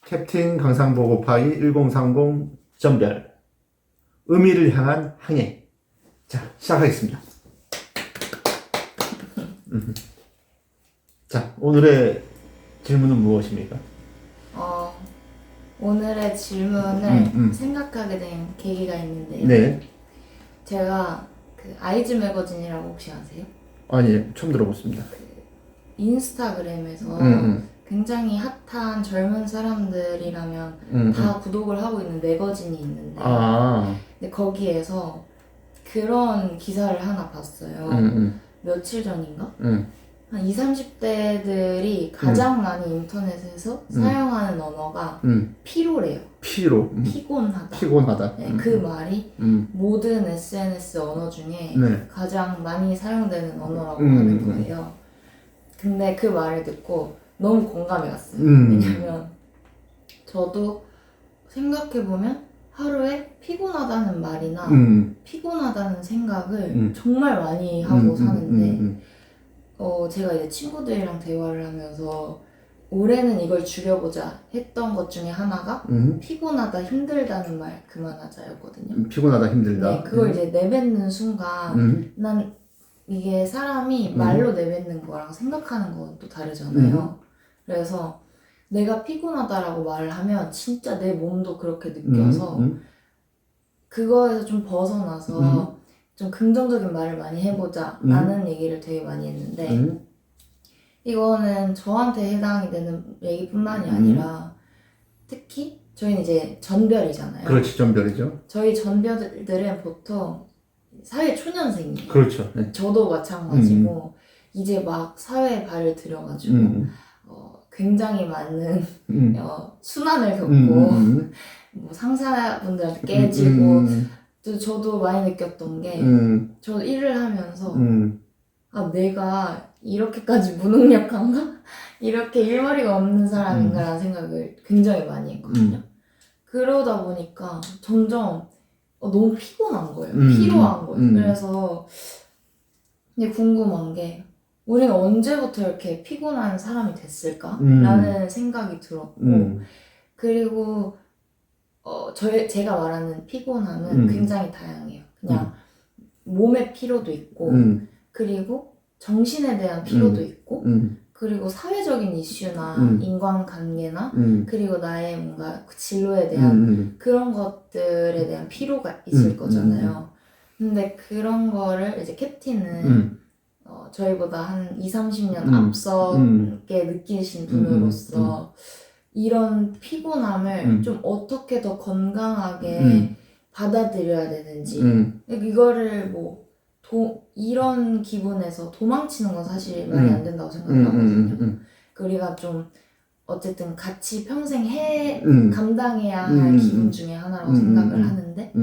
캡틴 강상보 곱하기 1030 전별 의미를 향한 항해. 자, 시작하겠습니다. 자, 오늘의 질문은 무엇입니까? 오늘의 질문을 생각하게 된 계기가 있는데요. 네. 제가 그 아이즈 매거진이라고 혹시 아세요? 아니, 처음 들어봤습니다. 인스타그램에서 굉장히 핫한 젊은 사람들이라면 다 구독을 하고 있는 매거진이 있는데 근데 거기에서 그런 기사를 하나 봤어요. 며칠 전인가? 한 20, 30대들이 가장 많이 인터넷에서 사용하는 언어가 피로래요. 피곤하다. 네, 그 말이 모든 SNS 언어 중에 가장 많이 사용되는 언어라고 하는 거예요. 근데 그 말을 듣고 너무 공감이 갔어요. 왜냐면 저도 생각해보면 하루에 피곤하다는 말이나 피곤하다는 생각을 정말 많이 하고 사는데 제가 이제 친구들이랑 대화를 하면서 올해는 이걸 줄여보자 했던 것 중에 하나가 피곤하다, 힘들다는 말 그만하자였거든요. 피곤하다, 힘들다. 네, 그걸 이제 내뱉는 순간 난 이게 사람이 말로 내뱉는 거랑 생각하는 건 또 다르잖아요. 그래서 내가 피곤하다라고 말을 하면 진짜 내 몸도 그렇게 느껴서 그거에서 좀 벗어나서 좀 긍정적인 말을 많이 해보자 라는 얘기를 되게 많이 했는데 이거는 저한테 해당이 되는 얘기뿐만이 아니라 특히 저희는 이제 전별이잖아요. 그렇지, 전별이죠. 저희 전별들은 보통 사회 초년생이에요. 그렇죠. 네. 저도 마찬가지고 이제 막 사회에 발을 들여가지고 굉장히 많은 순환을 겪고 뭐 상사분들한테 깨지고 또 저도 많이 느꼈던 게 저 일을 하면서 아 내가 이렇게까지 무능력한가? 이렇게 일머리가 없는 사람인가라는 생각을 굉장히 많이 했거든요. 그러다 보니까 점점 너무 피곤한 거예요. 피로한 거예요. 그래서 이제 궁금한 게 우리는 언제부터 이렇게 피곤한 사람이 됐을까? 라는 생각이 들었고 그리고 제가 말하는 피곤함은 굉장히 다양해요. 그냥 몸의 피로도 있고 그리고 정신에 대한 피로도 있고 그리고 사회적인 이슈나 인간관계나 그리고 나의 뭔가 진로에 대한 그런 것들에 대한 피로가 있을 거잖아요. 근데 그런 거를 이제 캡틴은 저희보다 한 20, 30년 앞서게 느끼신 분으로서 이런 피곤함을 좀 어떻게 더 건강하게 받아들여야 되는지 이거를 뭐 이런 기분에서 도망치는 건 사실 말이 안 된다고 생각하거든요. 우리가 좀 어쨌든 같이 평생 감당해야 할 기분 중에 하나라고 생각을 하는데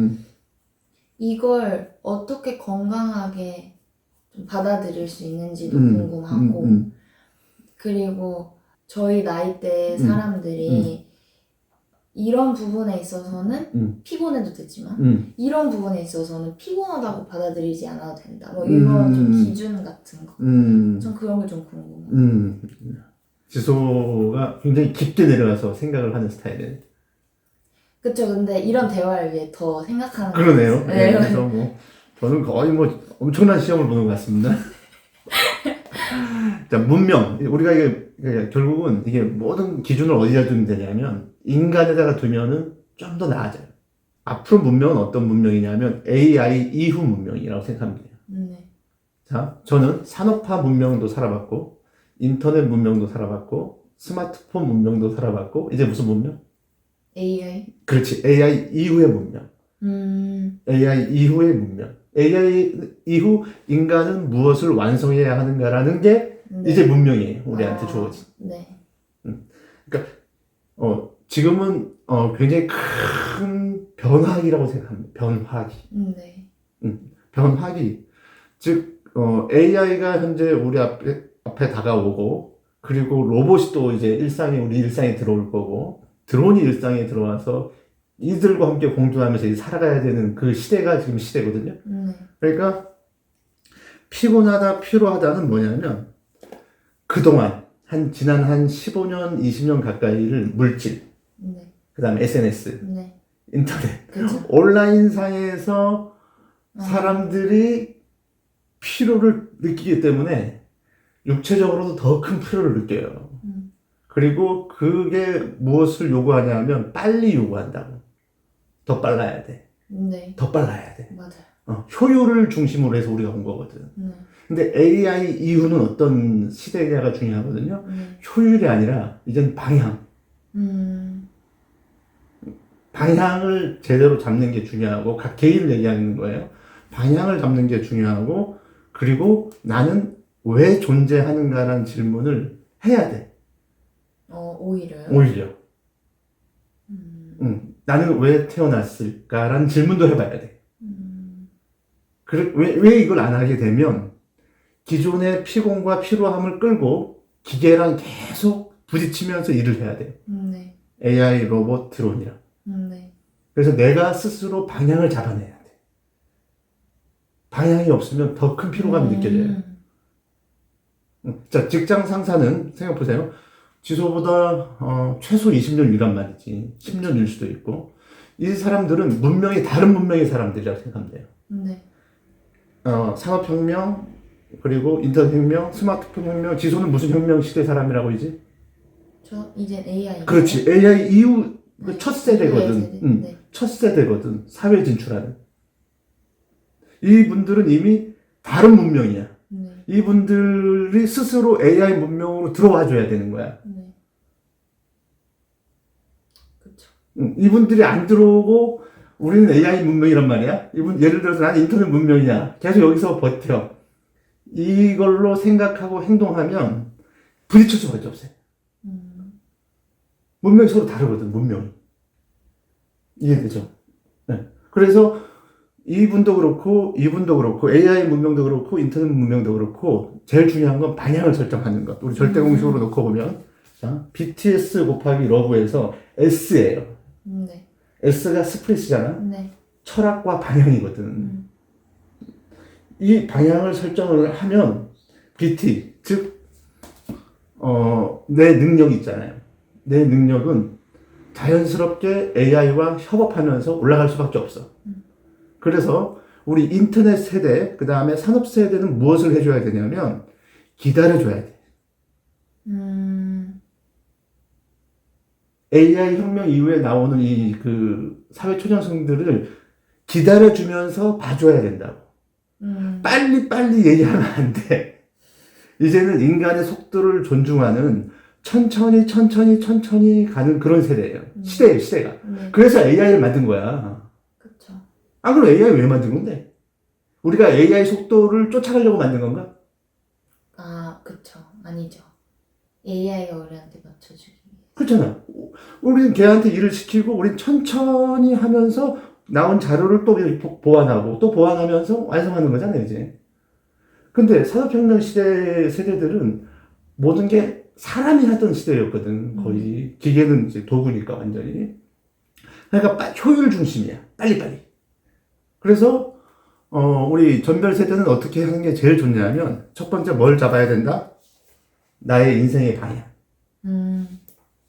이걸 어떻게 건강하게 좀 받아들일 수 있는지도 궁금하고 그리고 저희 나이대 사람들이 이런 부분에 있어서는 피곤해도 되지만 이런 부분에 있어서는 피곤하다고 받아들이지 않아도 된다. 뭐 이런 좀 기준 같은 거. 전 그런 게 좀 궁금해요. 지소가 굉장히 깊게 내려가서 생각을 하는 스타일이에요. 그쵸. 근데 이런 대화를 위해 더 생각하는 그러네요. 네. 그래서 뭐 저는 거의 뭐 엄청난 시험을 보는 것 같습니다. 자, 문명. 우리가 이게 결국은 이게 모든 기준을 어디다 두면 되냐면 인간에다가 두면은 좀 더 나아져요. 앞으로 문명은 어떤 문명이냐면 AI 이후 문명이라고 생각하면 돼요. 네. 자, 저는 산업화 문명도 살아봤고 인터넷 문명도 살아봤고 스마트폰 문명도 살아봤고 이제 무슨 문명? AI? 그렇지. AI 이후의 문명. AI 이후의 문명. AI 이후 인간은 무엇을 완성해야 하는가라는 게 이제 문명이에요. 우리한테 주어진. 네. 그러니까 지금은 굉장히 큰 변화기라고 생각합니다. 변화기. 네. 변화기. 즉 AI가 현재 우리 앞에 다가오고 그리고 로봇이 또 이제 우리 일상에 들어올 거고 드론이 일상에 들어와서 이들과 함께 공존하면서 이제 살아가야 되는 그 시대가 지금 시대거든요. 그러니까 피곤하다, 피로하다는 뭐냐면 그동안 지난 한 15년, 20년 가까이를 물질, 네. 그 다음에 SNS, 네. 인터넷. 그쵸. 온라인상에서 사람들이 피로를 느끼기 때문에 육체적으로도 더 큰 피로를 느껴요. 그리고 그게 무엇을 요구하냐 하면 빨리 요구한다고. 더 빨라야 돼. 네. 더 빨라야 돼. 맞아요. 효율을 중심으로 해서 우리가 온 거거든. 네. 근데 AI 이후는 어떤 시대가 중요하거든요. 네. 효율이 아니라 이젠 방향. 방향을 제대로 잡는 게 중요하고 각 개인을 얘기하는 거예요. 방향을 잡는 게 중요하고 그리고 나는 왜 존재하는가라는 질문을 해야 돼. 오히려요? 오히려. 나는 왜 태어났을까라는 질문도 해봐야 돼. 왜 이걸 안 하게 되면 기존의 피곤과 피로함을 끌고 기계랑 계속 부딪히면서 일을 해야 돼요. 네. AI, 로봇, 드론이랑. 네. 그래서 내가 스스로 방향을 잡아내야 돼. 방향이 없으면 더 큰 피로감이 느껴져요. 자, 직장 상사는 생각해보세요. 지소보다 최소 20년 일한 말이지. 10년 일 수도 있고. 이 사람들은 문명이 다른 문명의 사람들이라고 생각하면 돼요. 네. 산업혁명, 그리고 인터넷혁명, 스마트폰 혁명, 지소는 무슨 혁명 시대 사람이라고 이지? 저 이제 AI. 그렇지. AI 이후 네. 첫 세대거든. 세대. 네. 첫 세대거든. 사회 진출하는. 이분들은 이미 다른 문명이야. 네. 이분들이 스스로 AI 문명으로 들어와 줘야 되는 거야. 네. 그렇죠. 이분들이 안 들어오고 우리는 AI 문명이란 말이야. 예를 들어서 난 인터넷 문명이야. 계속 여기서 버텨. 이걸로 생각하고 행동하면 부딪힐 수밖에 없어요. 문명이 서로 다르거든, 문명이. 이해되죠? 네. 그래서 이분도 그렇고, AI 문명도 그렇고, 인터넷 문명도 그렇고, 제일 중요한 건 방향을 설정하는 것. 우리 절대 공식으로 놓고 보면, 자, BTS 곱하기 러브에서 S예요. 네. S가 스프릿이잖아? 네. 철학과 방향이거든. 이 방향을 설정을 하면, BT, 즉, 내 능력이 있잖아요. 내 능력은 자연스럽게 AI와 협업하면서 올라갈 수밖에 없어. 그래서 우리 인터넷 세대, 그 다음에 산업 세대는 무엇을 해줘야 되냐면 기다려줘야 돼. AI 혁명 이후에 나오는 이 그 사회 초년생들을 기다려주면서 봐줘야 된다고. 빨리 얘기하면 안 돼. 이제는 인간의 속도를 존중하는 천천히 가는 그런 세대예요. 시대예요, 시대가. 네. 그래서 AI를 만든 거야. 그쵸. 그럼 AI 왜 만든 건데? 우리가 AI 속도를 쫓아가려고 만든 건가? 그쵸. 아니죠. AI가 우리한테 맞춰주기 위해. 그렇잖아. 우리는 걔한테 일을 시키고, 우린 천천히 하면서 나온 자료를 또 보완하고, 또 보완하면서 완성하는 거잖아요, 이제. 근데 산업혁명 시대 세대들은 모든 게 사람이 하던 시대였거든, 거의. 기계는 이제 도구니까, 완전히. 그러니까 효율 중심이야. 빨리빨리. 그래서, 우리 전별 세대는 어떻게 하는 게 제일 좋냐면, 첫 번째 뭘 잡아야 된다? 나의 인생의 방향.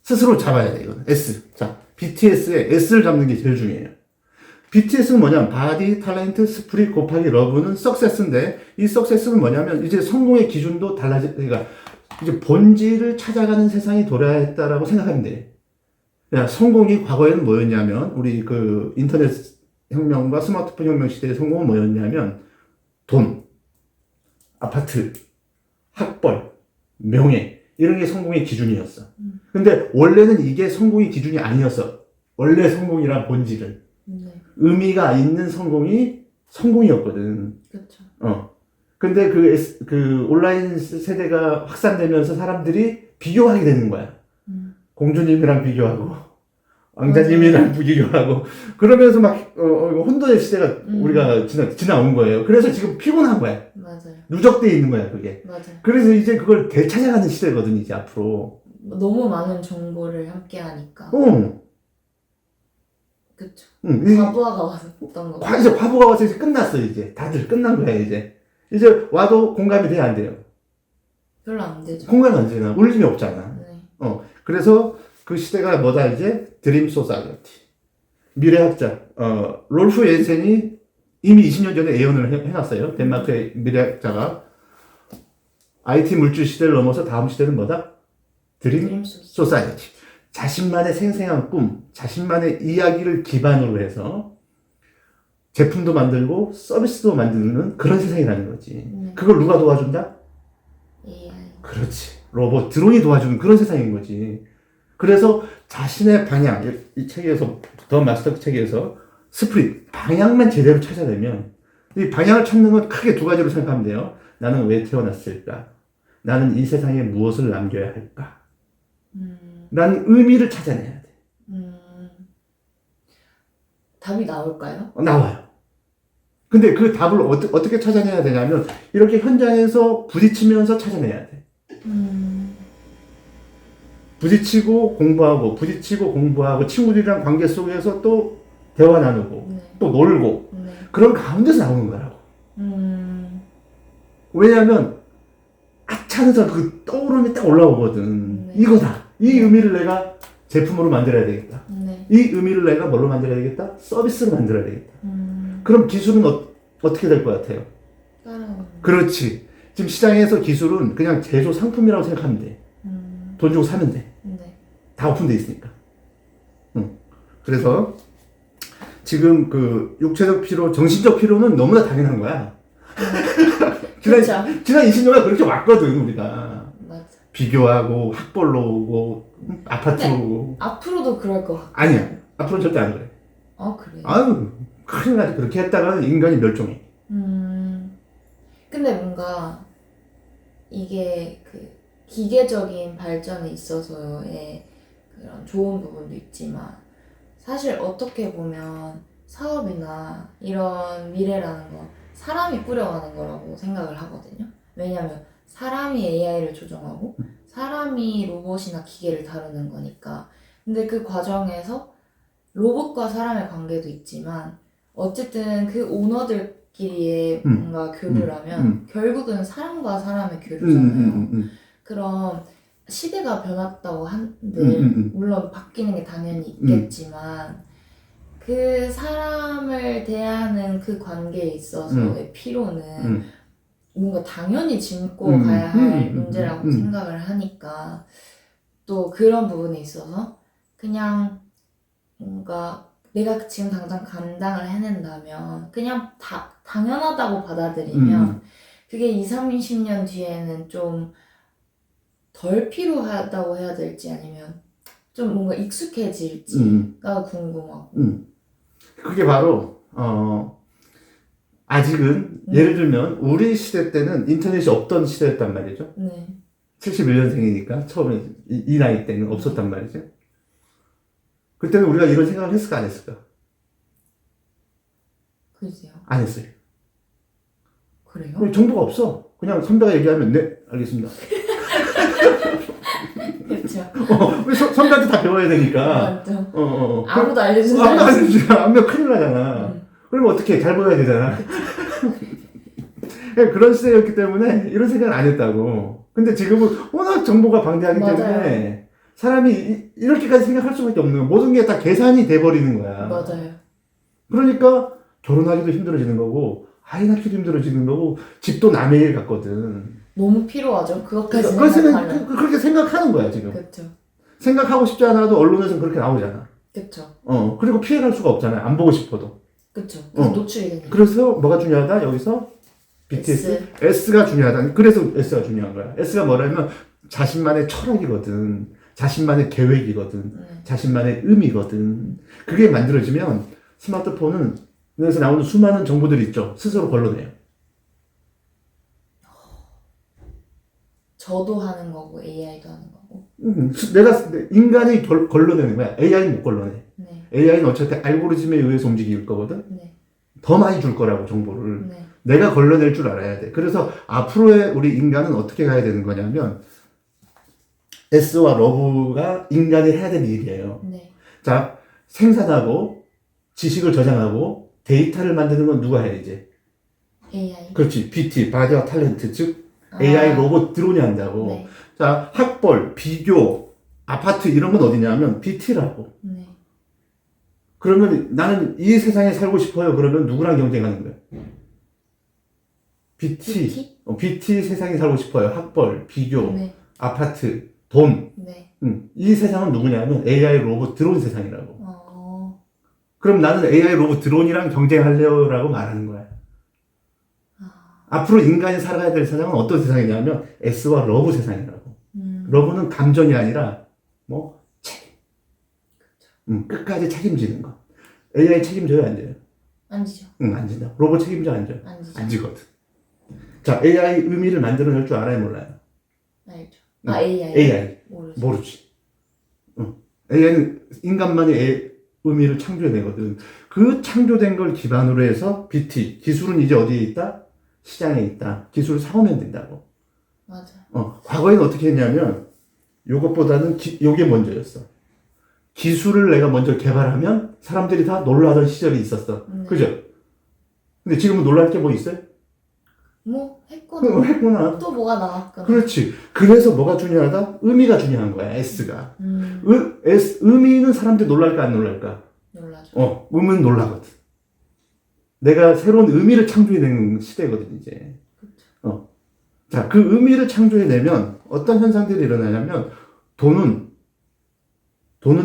스스로 잡아야 돼, 이거는. S. 자, BTS의 S를 잡는 게 제일 중요해요. BTS는 뭐냐면, 바디, 탤런트, 스프릿 곱하기 러브는 석세스인데, 이 석세스는 뭐냐면, 이제 성공의 기준도 그러니까, 이제 본질을 찾아가는 세상이 돌아야 했다라고 생각하면 돼. 야, 성공이 과거에는 뭐였냐면, 우리 그 인터넷 혁명과 스마트폰 혁명 시대의 성공은 뭐였냐면, 돈, 아파트, 학벌, 명예, 이런 게 성공의 기준이었어. 근데 원래는 이게 성공의 기준이 아니었어. 원래 성공이란 본질은. 네. 의미가 있는 성공이 성공이었거든. 그쵸. 근데 그 온라인 세대가 확산되면서 사람들이 비교하게 되는 거야. 공주님이랑 비교하고, 왕자님이랑 비교하고, 그러면서 막, 혼돈의 시대가 우리가 지나온 거예요. 그래서 지금 피곤한 거야. 맞아요. 누적돼 있는 거야, 그게. 맞아요. 그래서 이제 그걸 되찾아가는 시대거든, 이제 앞으로. 너무 많은 정보를 함께 하니까. 그쵸. 과부하가 왔던 거. 이제 과부가 와서 이제 끝났어, 이제. 다들 끝난 거야, 이제. 이제 와도 공감이 돼야 안 돼요? 별로 안 되죠. 공감이 안 되잖아. 울림이 없잖아. 네. 그래서 그 시대가 뭐다 이제? 드림 소사이어티. 미래학자 롤프 옌센이 이미 20년 전에 예언을 해놨어요. 덴마크의 미래학자가 IT 물질 시대를 넘어서 다음 시대는 뭐다? 드림 소사이어티. 자신만의 생생한 꿈, 자신만의 이야기를 기반으로 해서 제품도 만들고 서비스도 만드는 그런 세상이라는 거지. 그걸 누가 도와준다? AI. 그렇지. 로봇, 드론이 도와주는 그런 세상인 거지. 그래서 자신의 방향, 이 책에서, 더 마스터 책에서 스프릿, 방향만 제대로 찾아내면, 이 방향을 찾는 건 크게 두 가지로 생각하면 돼요. 나는 왜 태어났을까? 나는 이 세상에 무엇을 남겨야 할까? 라는 의미를 찾아내야 돼. 답이 나올까요? 나와요. 근데 그 답을 어떻게 찾아내야 되냐면, 이렇게 현장에서 부딪히면서 찾아내야 돼. 부딪히고 공부하고 친구들이랑 관계 속에서 또 대화 나누고 네. 또 놀고 네. 그런 가운데서 나오는 거라고. 왜냐하면 아차하면서 그 떠오름이 딱 올라오거든. 네. 이거다. 이 의미를 내가 제품으로 만들어야 되겠다. 네. 이 의미를 내가 뭘로 만들어야 되겠다? 서비스로 만들어야 되겠다. 그럼 기술은 어떻게 될 것 같아요? 그렇지. 지금 시장에서 기술은 그냥 제조 상품이라고 생각하면 돼. 돈 주고 사면 돼. 네. 다 오픈돼 있으니까. 그래서 지금 그 육체적 피로, 정신적 피로는 너무나 당연한 거야. 그렇죠. 지난 20년간 그렇게 왔거든 우리가. 맞아. 비교하고 학벌로 오고 아파트로 오고. 앞으로도 그럴 것 같아. 아니야. 앞으로는 절대 안 그래. 그래요? 아유 큰일 나지. 그렇게 했다가는 인간이 멸종해. 근데 뭔가 이게 그 기계적인 발전에 있어서의 그런 좋은 부분도 있지만 사실 어떻게 보면 사업이나 이런 미래라는 건 사람이 꾸려가는 거라고 생각을 하거든요. 왜냐면 사람이 AI를 조종하고 사람이 로봇이나 기계를 다루는 거니까. 근데 그 과정에서 로봇과 사람의 관계도 있지만 어쨌든 그 오너들끼리의 뭔가 교류라면 결국은 사람과 사람의 교류잖아요. 그럼 시대가 변했다고 한들 물론 바뀌는 게 당연히 있겠지만 그 사람을 대하는 그 관계에 있어서의 피로는 뭔가 당연히 짚고 가야 할 문제라고 생각을 하니까 또 그런 부분에 있어서 그냥 뭔가 내가 지금 당장 감당을 해낸다면 그냥 당연하다고 받아들이면 그게 20, 30년 뒤에는 좀 덜 필요하다고 해야 될지 아니면 좀 뭔가 익숙해질지가 궁금하고. 그게 바로 아직은 예를 들면 우리 시대 때는 인터넷이 없던 시대였단 말이죠. 네. 71년생이니까 처음에 이 나이 때는 없었단 말이죠. 그때는 우리가 이런 생각을 했을까 안 했을까? 글쎄요. 안 했어요. 그래요? 정보가 없어. 그냥 선배가 얘기하면 네 알겠습니다. 그렇죠. 선배한테 다 배워야 되니까. 맞죠. 아무도 알려주지 않아. 아무도 알려주지 않아. 안 배우면 큰일 나잖아. 그러면 어떻게 잘 보여야 되잖아. 그런 시대였기 때문에 이런 생각을 안 했다고. 근데 지금은 워낙 정보가 방대하기 맞아요. 때문에 사람이 이렇게까지 생각할 수밖에 없는 거야. 모든 게 다 계산이 돼버리는 거야. 맞아요. 그러니까 결혼하기도 힘들어지는 거고 아이 낳기도 힘들어지는 거고 집도 남의 일 같거든. 너무 필요하죠. 그것까지 생각하면. 그렇게 생각하는 거야 지금. 그렇죠. 생각하고 싶지 않아도 언론에서는 그렇게 나오잖아. 그렇죠. 그리고 피해갈 수가 없잖아요. 안 보고 싶어도. 그렇죠. 그래서 노출이 되니까. 그래서 뭐가 중요하다? 여기서 BTS? S가 중요하다. 그래서 S가 중요한 거야. S가 뭐라면 자신만의 철학이거든. 자신만의 계획이거든. 자신만의 의미거든. 그게 만들어지면 스마트폰은 그래서 나오는 수많은 정보들이 있죠. 스스로 걸러내요. 저도 하는 거고 AI도 하는 거고. 인간이 걸러내는 거야. AI는 못 걸러내. 네. AI는 어차피 알고리즘에 의해서 움직일 거거든. 네. 더 많이 줄 거라고 정보를. 네. 내가 걸러낼 줄 알아야 돼. 그래서 앞으로의 우리 인간은 어떻게 가야 되는 거냐면 S와 러브가 인간이 해야 될 일이에요. 네. 자, 생산하고 지식을 저장하고 데이터를 만드는 건 누가 해 이제? AI. 그렇지. BT, 바디와 탤런트, 즉 AI 로봇 드론이 한다고. 네. 자, 학벌, 비교, 아파트 이런 건 어디냐면 BT라고. 네. 그러면 나는 이 세상에 살고 싶어요. 그러면 누구랑 경쟁하는 거야? BT. BT 세상에 살고 싶어요. 학벌, 비교, 네. 아파트, 돈. 네. 이 세상은 누구냐면 AI 로봇 드론 세상이라고. 어. 그럼 나는 AI 로봇 드론이랑 경쟁할래요라고 말하는 거야. 앞으로 인간이 살아가야 될 세상은 어떤 세상이냐면 S와 러브 세상이라고. 러브는 감정이 아니라 뭐 책임. 끝까지 책임지는 거. AI 책임져요, 안 져요? 안 지죠. 안 진다. 로봇 책임져, 안 져? 안 지죠. 안 지거든. 자, AI 의미를 만들어낼 줄 알아요, 몰라요? 알죠. AI. AI. 모르죠. 모르지. AI는 인간만이 의미를 창조해내거든. 그 창조된 걸 기반으로 해서 BT, 기술은 이제 어디에 있다? 시장에 있다. 기술을 사오면 된다고. 맞아요. 과거에는 어떻게 했냐면, 요것보다는 요게 먼저였어. 기술을 내가 먼저 개발하면 사람들이 다 놀라던 시절이 있었어. 네. 그죠? 근데 지금은 놀랄 게 뭐 있어요? 뭐 했거나 했구나. 또 뭐가 나왔거나. 그렇지. 그래서 뭐가 중요하다? 의미가 중요한 거야, S가. 의미는 사람들이 놀랄까, 안 놀랄까? 놀라죠. 의미는 놀라거든. 내가 새로운 의미를 창조해내는 시대거든, 이제. 그렇죠. 자, 그 의미를 창조해내면 어떤 현상들이 일어나냐면, 돈은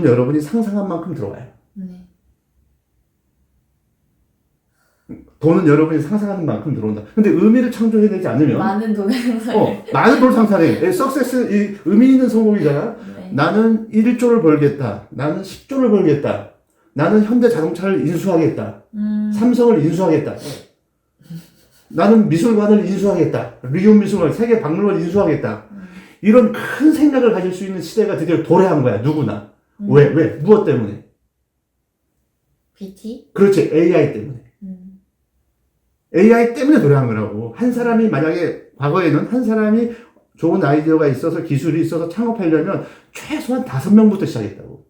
여러분이 상상한 만큼 들어와요. 네. 돈은 여러분이 상상하는 만큼 들어온다. 근데 의미를 창조해내지 않으면 많은 돈을 상상해. 많은 돈을 상상해. 석세스, 이 의미 있는 성공이잖아. 네. 나는 1조를 벌겠다. 나는 10조를 벌겠다. 나는 현대 자동차를 인수하겠다. 삼성을 인수하겠다. 나는 미술관을 인수하겠다. 리움 미술관, 세계 박물관을 인수하겠다. 이런 큰 생각을 가질 수 있는 시대가 드디어 도래한 거야. 누구나. 왜? 무엇 때문에? BT? 그렇지. AI 때문에. AI 때문에 도래한 거라고. 한 사람이 만약에 과거에는 한 사람이 좋은 아이디어가 있어서 기술이 있어서 창업하려면 최소한 5명부터 시작했다고.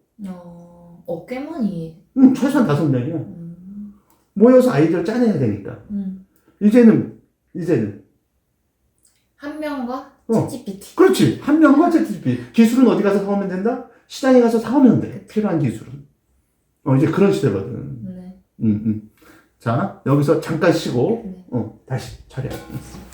꽤 많이. 최소한 5명이야. 모여서 아이디어를 짜내야 되니까. 이제는 한 명과 ChatGPT. 그렇지. 한 명과 ChatGPT. 기술은 어디 가서 사오면 된다? 시장에 가서 사오면 돼. 필요한 기술은. 이제 그런 시대거든. 네. 자, 여기서 잠깐 쉬고, 네. 다시 처리하겠습니다.